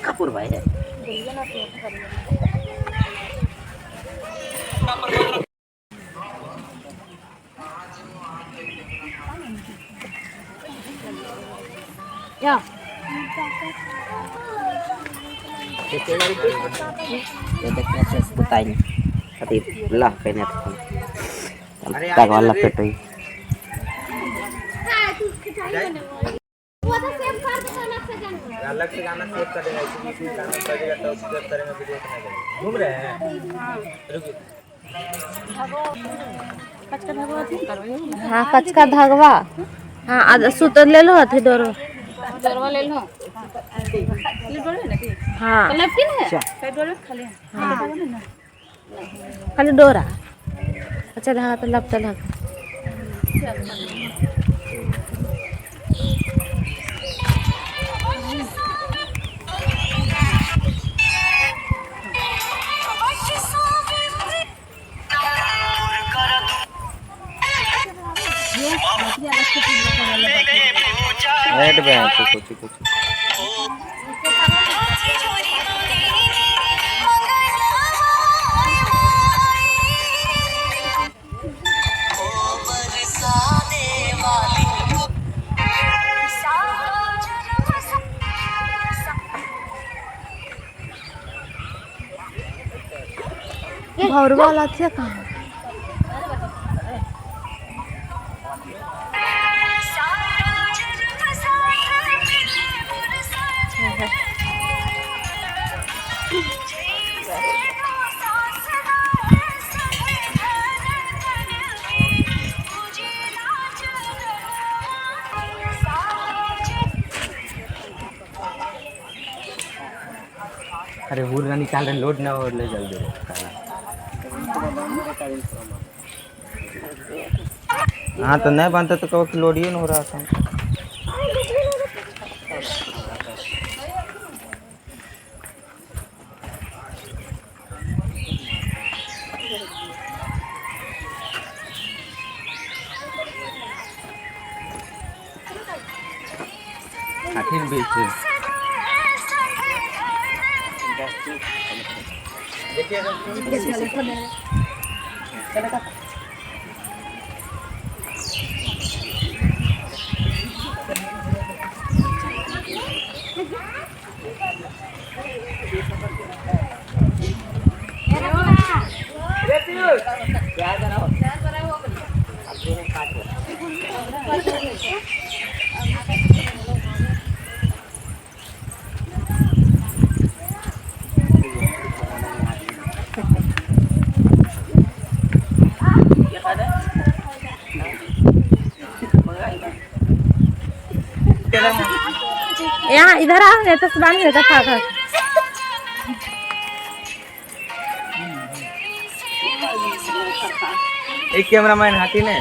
कपूर भाई है या ये देखने से पता नहीं अभी ला कहने तक वाला पेट अलग से गाना सेव करेगा इसी गाना बजेगा तो सेव करेंगे वीडियो बनाएंगे घूम रहे हैं रुकिए हाँ कचका धगवा हाँ आधा सूत ले लो अथी डोरवा ले लो हाँ खाली डोरा अच्छा धागा तो लपता लग रेड पे है कुछ कुछ घर वाला थे कहाँ अरे हुरना निकाल रहे लोड ना हो ले जल्दी हाँ तो नहीं बनता तो कहो लोड ही नहीं हो रहा था आखिर बेचे यहाँ इधर आओ नहीं तो सुबह नहीं था खा एक कैमरामैन हाथी ने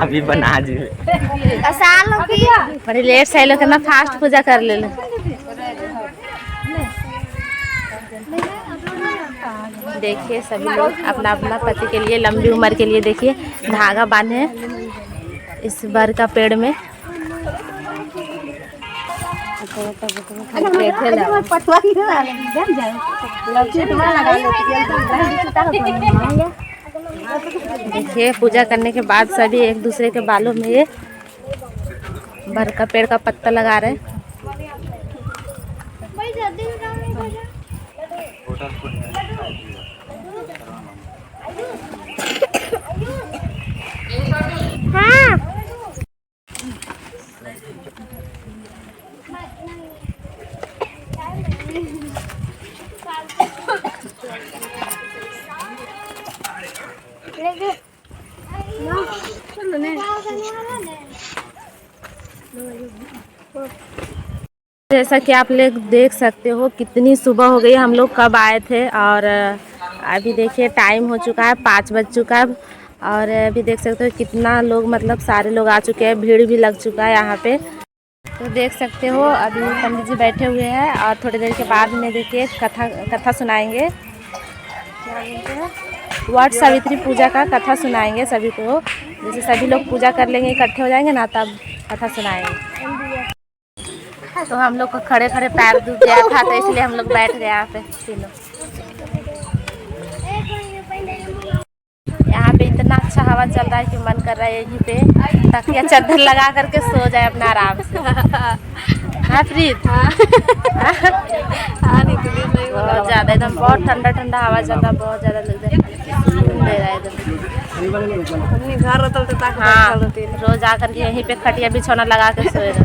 अभी बना जी बड़ी लेट से लोग ना फास्ट पूजा कर ले देखिए सभी लोग अपना अपना पति के लिए लंबी उम्र के लिए देखिए धागा बांधे इस बर का पेड़ में देखिए पूजा करने के बाद सभी एक दूसरे के बालों में ये बर का पेड़ का पत्ता लगा रहे हैं। हाँ जैसा कि आप लोग देख सकते हो कितनी सुबह हो गई, हम लोग कब आए थे और अभी देखिए टाइम हो चुका है 5 बज चुका है। और अभी देख सकते हो कितना लोग, मतलब सारे लोग आ चुके हैं, भीड़ भी लग चुका है यहाँ पे। तो देख सकते हो अभी पंडित जी बैठे हुए हैं और थोड़ी देर के बाद में देखिए कथा सुनाएंगे। क्या बोलते हैं, वट सावित्री पूजा का कथा सुनाएंगे सभी को। जैसे सभी लोग पूजा कर लेंगे, इकट्ठे हो जाएंगे ना, तब कथा सुनाएंगे। तो हम लोग को खड़े खड़े पैर दुख गया था, तो इसलिए हम लोग बैठ गए यहाँ पे तीनों। यहाँ पे इतना अच्छा हवा चल रहा है कि मन कर रहा है यहीं पे तकिया चादर लगा करके सो जाए अपना आराम से। हाँ प्रीत, बहुत ज़्यादा एकदम बहुत ठंडा ठंडा हवा चल रहा है, बहुत ज़्यादा लग रहा है एकदम। हाँ, रोज आकर के यहीं पे खटिया बिछौना लगा के सोएगा।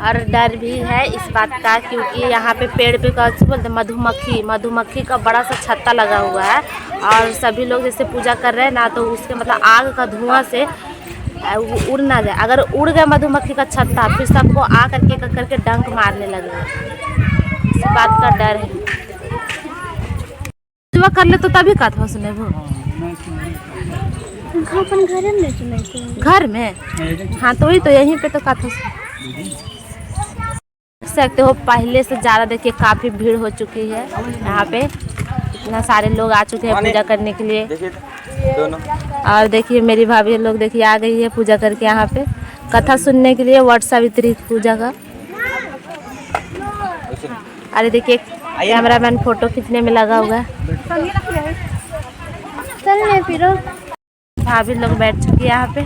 और डर भी है इस बात का, क्योंकि यहाँ पे पेड़ पे कैसे बोलते मधुमक्खी का बड़ा सा छत्ता लगा हुआ है। और सभी लोग जैसे पूजा कर रहे हैं ना, तो उसके मतलब आग का धुआं से वो उड़ ना जाए। अगर उड़ गया मधुमक्खी का छत्ता, फिर सबको आ करके डंक मारने लगे। इस बात का डर है। पूजा कर ले तो तभी कथा सुने वो घर में। हाँ तो वही तो, यहीं पे तो कथा सकते हो। पहले से ज़्यादा देखिए काफ़ी भीड़ हो चुकी है यहाँ पे, इतना सारे लोग आ चुके हैं पूजा करने के लिए। और देखिए मेरी भाभी लोग देखिए आ गई है पूजा करके यहाँ पे कथा सुनने के लिए, वट सावित्री पूजा का। अरे देखिए कैमरामैन फोटो खींचने में लगा हुआ है। भाभी लोग बैठ चुकी है यहाँ पे।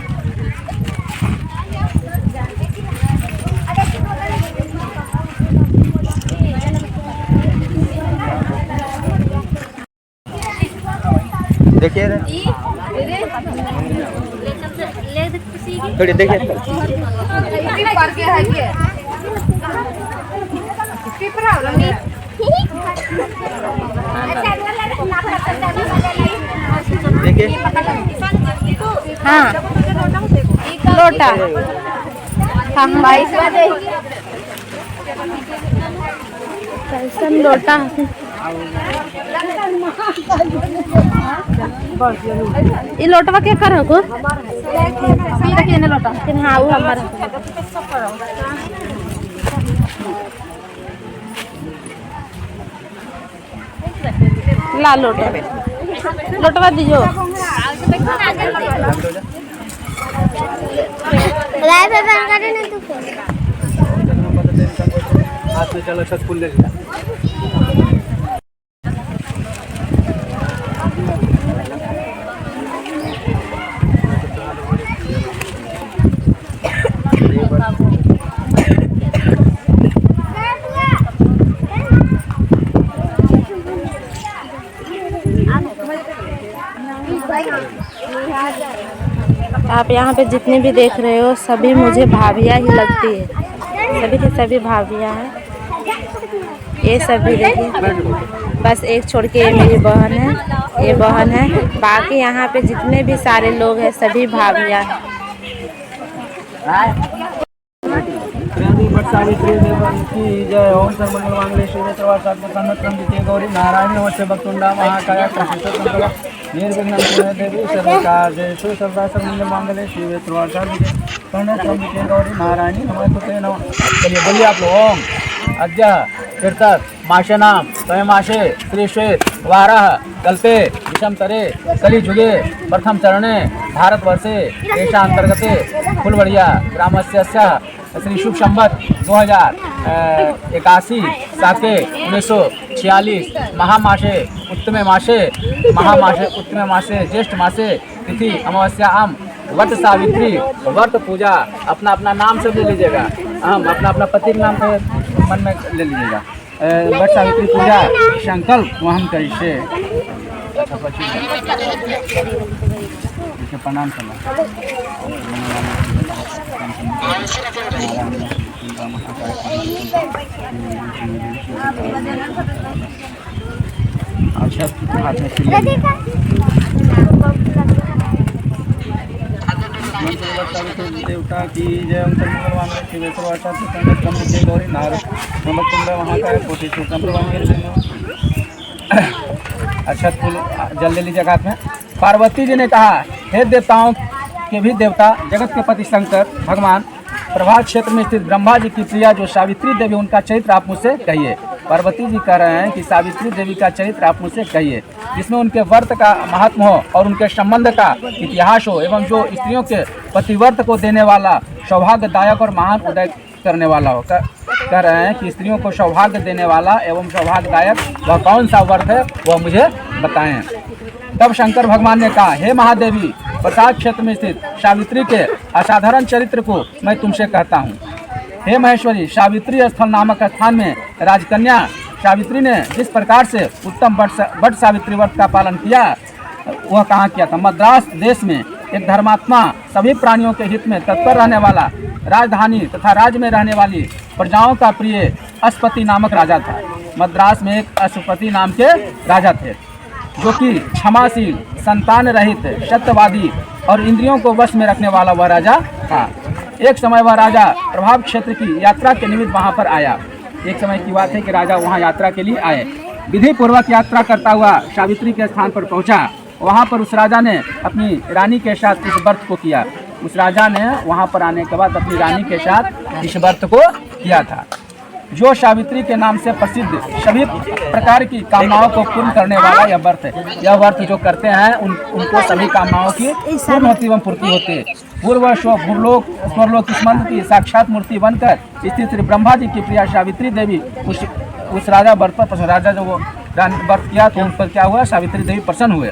देखिए थोड़ी देखिए देखिए। हाँ लोटा, हाँ कैसन लोटा। ये लोटवा के कर को लोटा। हाँ वो हमारा ला लोटवा दीजिए। हाथ में चलो सब फूल ले। आप यहाँ पे जितने भी देख रहे हो सभी मुझे भाभियाँ ही लगती है, सभी के सभी भाभियाँ हैं। ये सभी देखिए, बस एक छोड़ के ये मेरी बहन है, ये बहन है। बाकी यहाँ पे जितने भी सारे लोग हैं सभी भाभियाँ हैं। सावित्री देवी की जय। ओम सर्वमंगल मांगल्ये शिवे सर्वार्थसाधके गौरी नारायणी नमस्ते वक्रतुंडा महाकाय प्रसिद्धं निर्विघ्नं कुरु देवी सर्वकार्येषु सर्वदा सर्वमंगल मांगल्ये शिवे सर्वार्थसाधके गौरी नारायणी नमस्ते नमः। चलिए बोलिए आप लोग। ओम अद्य कीर्तन माशनाम स्वयमाशे श्रीश्वेत वाराह कल्पे विषमतरे कलिजुगे प्रथम चरणे भारतवर्षे देशांतर्गते फुलवड़िया ग्रामस्य श्री शुभ संवत 2081 साके 1946 महामासे उत्तमे मासे ज्येष्ठ मासे तिथि अमावस्याम वट सावित्री व्रत पूजा। अपना अपना नाम से ले लीजिएगा, हम अपना अपना पति के नाम पे मन में ले लीजिएगा। वट सावित्री पूजा संकल्प वहन करिए। प्रणाम करना। अच्छा हाथ में सिल ले लिया। देवता की जय। ओम सर्वमंगल शिवेश्वर वाचा संगत कम जय गौरी नारद नमकुंड महाकाय कोटि सूत्रम। अच्छा फूल जल ले लीजिए हाथ में। पार्वती जी ने कहा, हे देवताओं के भी देवता जगत के पति शंकर भगवान, प्रभास क्षेत्र में स्थित ब्रह्मा जी की प्रिया जो सावित्री देवी, उनका चरित्र आप मुझसे कहिए। पार्वती जी कह रहे हैं कि सावित्री देवी का चरित्र आप मुझसे कहिए, जिसमें उनके व्रत का महत्व हो और उनके संबंध का इतिहास हो, एवं जो स्त्रियों के पतिव्रत को देने वाला, सौभाग्यदायक और महान उदय करने वाला हो। कह रहे हैं कि स्त्रियों को सौभाग्य देने वाला एवं सौभाग्यदायक वह कौन सा व्रत है, वह मुझे बताएं। तब शंकर भगवान ने कहा, हे महादेवी, प्रसाद क्षेत्र में स्थित सावित्री के असाधारण चरित्र को मैं तुमसे कहता हूँ। हे महेश्वरी, सावित्री स्थल नामक स्थान में राजकन्या सावित्री ने जिस प्रकार से उत्तम वट सावित्री व्रत का पालन किया, वह कहाँ किया था? मद्रास देश में एक धर्मात्मा, सभी प्राणियों के हित में तत्पर रहने वाला, राजधानी तथा राज्य में रहने वाली प्रजाओं का प्रिय अश्वपति नामक राजा था। मद्रास में एक अश्वपति नाम के राजा थे, जो कि क्षमाशील, संतान रहित, सत्यवादी और इंद्रियों को वश में रखने वाला वह राजा था। एक समय वह राजा प्रभाव क्षेत्र की यात्रा के निमित्त वहां पर आया। एक समय की बात है कि राजा वहां यात्रा के लिए आए। विधि पूर्वक यात्रा करता हुआ सावित्री के स्थान पर पहुंचा। वहां पर उस राजा ने अपनी रानी के साथ इस व्रत को किया। उस राजा ने वहां पर आने के बाद अपनी रानी के साथ इस व्रत को किया था, जो सावित्री के नाम से प्रसिद्ध, सभी प्रकार की कामनाओं को पूर्ण करने वाला यह व्रत है। यह व्रत जो करते हैं उनको सभी कामनाओं की पूर्ण होती एवं पूर्ति होती है। पूर्व भूलोक स्वरलोक किस्मत की साक्षात मूर्ति बनकर स्थित श्री ब्रह्मा जी की प्रिया सावित्री देवी उस राजा व्रत पर राजा जो व्रत किया तो उन पर क्या हुआ? सावित्री देवी प्रसन्न हुए।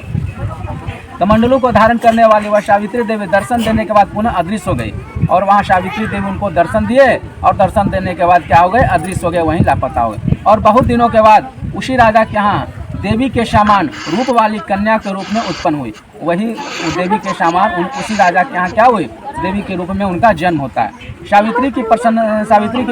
कमंडलों को धारण करने वाली वह सावित्री देवी दर्शन देने के बाद पुनः अदृश्य हो गई, और वहाँ सावित्री देवी उनको दर्शन दिए और दर्शन देने के बाद क्या हो गए? अदृश्य हो गए, वहीं लापता हो गए। और बहुत दिनों के बाद उसी राजा के यहाँ देवी के समान रूप वाली कन्या के रूप में उत्पन्न हुई। वही देवी के समान उसी राजा के यहाँ क्या हुई? देवी के रूप में उनका जन्म होता है। सावित्री की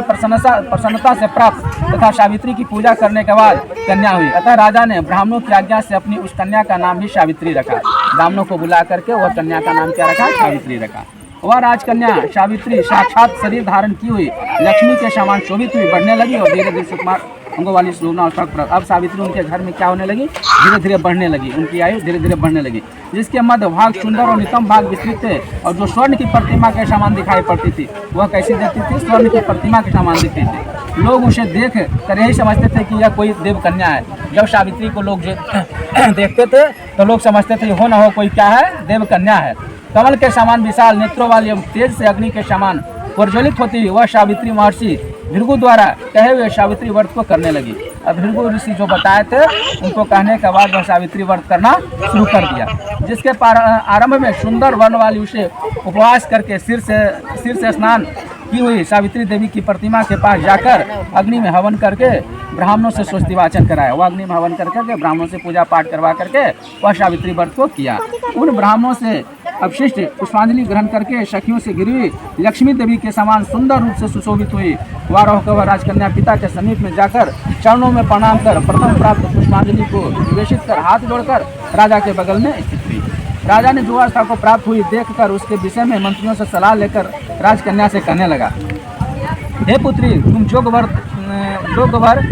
प्रसन्नता से प्राप्त तथा सावित्री की पूजा करने के बाद कन्या हुई। अतः राजा ने ब्राह्मणों की आज्ञा से अपनी उस कन्या का नाम ही सावित्री रखा। ब्राह्मणों को बुला करके वह कन्या का नाम क्या रखा? सावित्री रखा। वह राजकन्या सावित्री साक्षात शरीर धारण की हुई लक्ष्मी के समान शोभित हुई, बढ़ने लगी और धीरे धीरे सुकुमार अंगों वाली अब सावित्री उनके घर में क्या होने लगी? धीरे धीरे बढ़ने लगी, उनकी आयु धीरे धीरे बढ़ने लगी, जिसके मध्य भाग सुंदर और नितम भाग विस्तृत थे, और जो स्वर्ण की प्रतिमा के समान दिखाई पड़ती थी, वह कैसी दिखती थी? स्वर्ण की प्रतिमा के समान दिखती थी। लोग उसे देख कर यही समझते थे कि यह कोई देव कन्या है। जब सावित्री को लोग देखते थे तो लोग समझते थे हो न हो कोई क्या है? देव कन्या है। कमल के समान विशाल नेत्रों वाली एवं तेज से अग्नि के समान प्रज्वलित होती हुई वह सावित्री महर्षि भृगु द्वारा कहे हुए सावित्री व्रत को करने लगी। अब भृगु ऋषि जो बताए थे उनको कहने के बाद वह सावित्री व्रत करना शुरू कर दिया, जिसके आरंभ में सुंदर वर्ण वाली उसे उपवास करके सिर से स्नान की हुई सावित्री देवी की प्रतिमा के पास जाकर अग्नि में हवन करके ब्राह्मणों से स्वस्ति वाचन कराया। वह अग्नि में हवन करके ब्राह्मणों से पूजा पाठ करवा करके वह सावित्री व्रत को किया। उन ब्राह्मणों से अपशिष्ट पुष्पांजलि ग्रहण करके सखियों से घिरी हुई लक्ष्मी देवी के समान सुंदर रूप से सुशोभित हुई। वह राजकन्या पिता के समीप में जाकर चरणों में प्रणाम कर प्रथम प्राप्त पुष्पांजलि को निवेशित कर हाथ जोड़कर राजा के बगल में स्थित हुई। राजा ने जो अवस्था को प्राप्त हुई देखकर उसके विषय में मंत्रियों से सलाह लेकर राजकन्या से कहने लगा, हे पुत्री, तुम जोग वर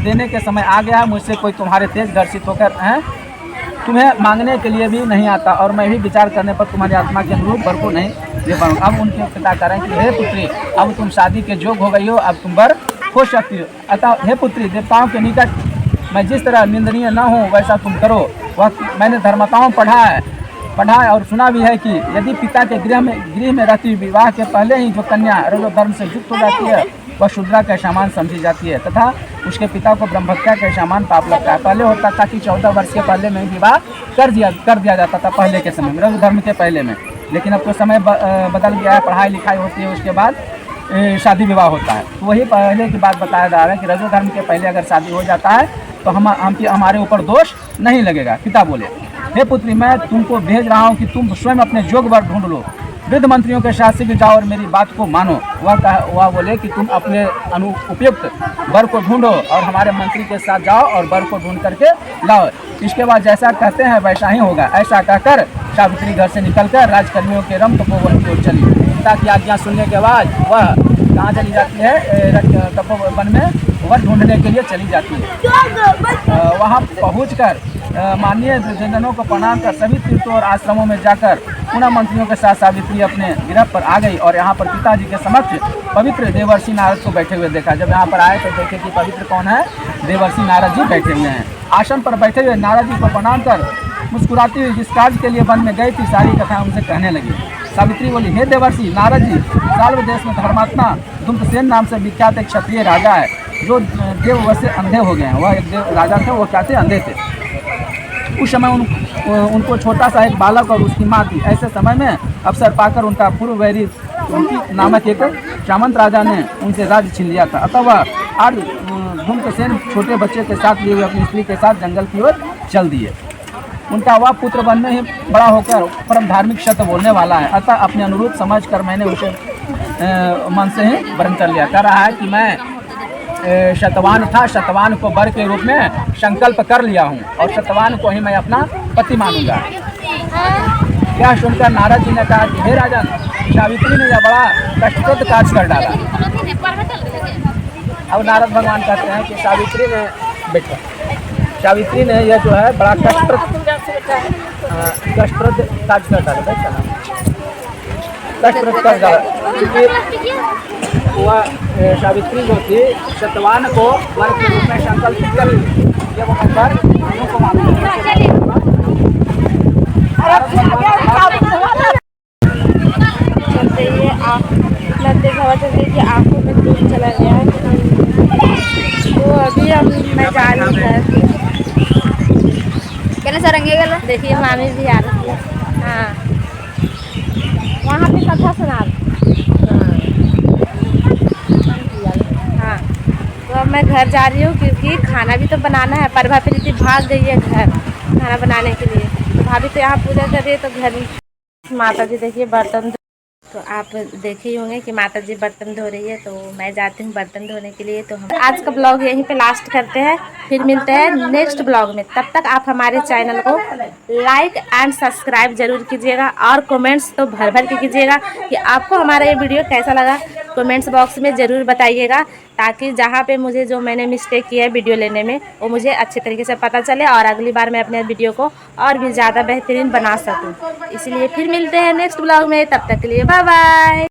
देने के समय आ गया। मुझसे कोई तुम्हारे तेज घर्षित होकर तुम्हें मांगने के लिए भी नहीं आता, और मैं भी विचार करने पर तुम्हारी आत्मा के अनुरूप वर को नहीं दे पाऊंगा। अब उनके पिता कह रहे हैं कि हे पुत्री, अब तुम शादी के योग्य हो गई हो, अब तुम वर हो सकती हो। अतः हे पुत्री, देवताओं के निकट मैं जिस तरह निंदनीय न हूँ वैसा तुम करो। वह मैंने धर्मताओं पढ़ा है और सुना भी है कि यदि पिता के गृह में रहती विवाह के पहले ही जो कन्या रजो धर्म से युक्त हो जाती है वह शूद्रा के समान समझी जाती है, तथा उसके पिता को ब्रह्महत्या के समान पाप लगता है। पहले होता था कि 14 वर्ष के पहले में विवाह कर दिया जाता था, पहले के समय में, रजो धर्म के पहले में। लेकिन अब तो समय बदल गया है, पढ़ाई लिखाई होती है, उसके बाद शादी विवाह होता है। तो वही पहले की बात बताया जा रहा है कि रजो धर्म के पहले अगर शादी हो जाता है तो हमारे ऊपर दोष नहीं लगेगा। पिता बोले, हे पुत्री, मैं तुमको भेज रहा हूँ कि तुम स्वयं अपने जोग वर ढूंढ लो। वृद्ध मंत्रियों के साथ से जाओ और मेरी बात को मानो। वह बोले कि तुम अपने उपयुक्त वर को ढूंढो और हमारे मंत्री के साथ जाओ और वर को ढूंढ करके लाओ। इसके बाद जैसा कहते हैं वैसा ही होगा। ऐसा कहकर सावित्री घर से निकलकर राजकर्मियों के रम तपोवन की ओर चली। पिता की आज्ञा सुनने के बाद वह कहाँ चली जाती है? तपोवन में वर ढूंढने के लिए चली जाती है। वहाँ पहुँचकर माननीय दुर्जनों को प्रणाम कर सभी तीर्थों और आश्रमों में जाकर पुनः मंत्रियों के साथ सावित्री अपने गिरह पर आ गई और यहाँ पर पिताजी के समक्ष पवित्र देवर्षि नारद को बैठे हुए देखा। जब यहाँ पर आए तो देखे कि पवित्र कौन है? देवर्षि नारद जी बैठे हुए हैं। आसन पर बैठे हुए नारद जी को प्रणाम कर मुस्कुराती हुई जिस कार्य के लिए वन में गई थी सारी कथा उनसे कहने लगी। सावित्री बोली, हे देवर्षि नारद जी, साल्व देश में धर्मात्मा धूम्रसेन नाम से विख्यात एक क्षत्रिय राजा है जो देववश से अंधे हो गए हैं। वह एक देव राजा थे, वो क्या थे? अंधे थे। उस समय उनको छोटा सा एक बालक और उसकी माँ थी। ऐसे समय में अवसर पाकर उनका पूर्व वैरी उनकी नामक एक सामंत राजा ने उनसे राज्य छीन लिया था। अतः वह आज धूम्रसेन छोटे बच्चे के साथ लिए हुए अपनी स्त्री के साथ जंगल की ओर चल दिए। उनका वह पुत्र वन में ही बड़ा होकर परम धार्मिक शब्द बोलने वाला है। अतः अपने अनुरूप समझ कर मैंने उसे मन से ही वर्ण कर लिया। कह रहा है कि मैं शतवान था, शतवान को वर के रूप में संकल्प कर लिया हूँ और शतवान को ही मैं अपना पति मानूंगा। यह सुनकर नारद जी ने कहा कि हे राजन, सावित्री ने यह बड़ा कष्टप्रद कार्य कर डाला। अब नारद भगवान कहते हैं कि सावित्री ने यह जो है बड़ा कष्टप्रद कार्य कर डाला। कष्टप्रद कर डाला। वह सावित्री जो थी शतवान को वर के रूप में संकल्पित कर ली। ये वो वर को मालूम चलते ये इतना तेज हवा चल रही कि आँखों में धूल चला गया है। तो अभी मैं जा रही हूँ। कहने सरंगे गला देखिए मामी भी आ रही है। हाँ, वहाँ पे कथा सुना। हाँ, तो अब मैं घर जा रही हूँ क्योंकि खाना भी तो बनाना है। पर भाभी प्रीति भाग गई है घर खाना बनाने के लिए। तो भाभी तो यहाँ पूजा कर रही है, तो घर माता जी देखिए बर्तन। तो आप देखे ही होंगे कि माता जी बर्तन धो रही है, तो मैं जाती हूँ बर्तन धोने के लिए। तो हम आज का ब्लॉग यहीं पे लास्ट करते हैं, फिर मिलते हैं नेक्स्ट ब्लॉग में। तब तक आप हमारे चैनल को लाइक एंड सब्सक्राइब जरूर कीजिएगा और कमेंट्स तो भर भर के कीजिएगा कि आपको हमारा ये वीडियो कैसा लगा। कमेंट्स बॉक्स में ज़रूर बताइएगा, ताकि जहाँ पे मुझे जो मैंने मिस्टेक किया है वीडियो लेने में वो मुझे अच्छे तरीके से पता चले और अगली बार मैं अपने वीडियो को और भी ज़्यादा बेहतरीन बना सकूँ। इसलिए फिर मिलते हैं नेक्स्ट ब्लॉग में। तब तक के लिए बाय बाय।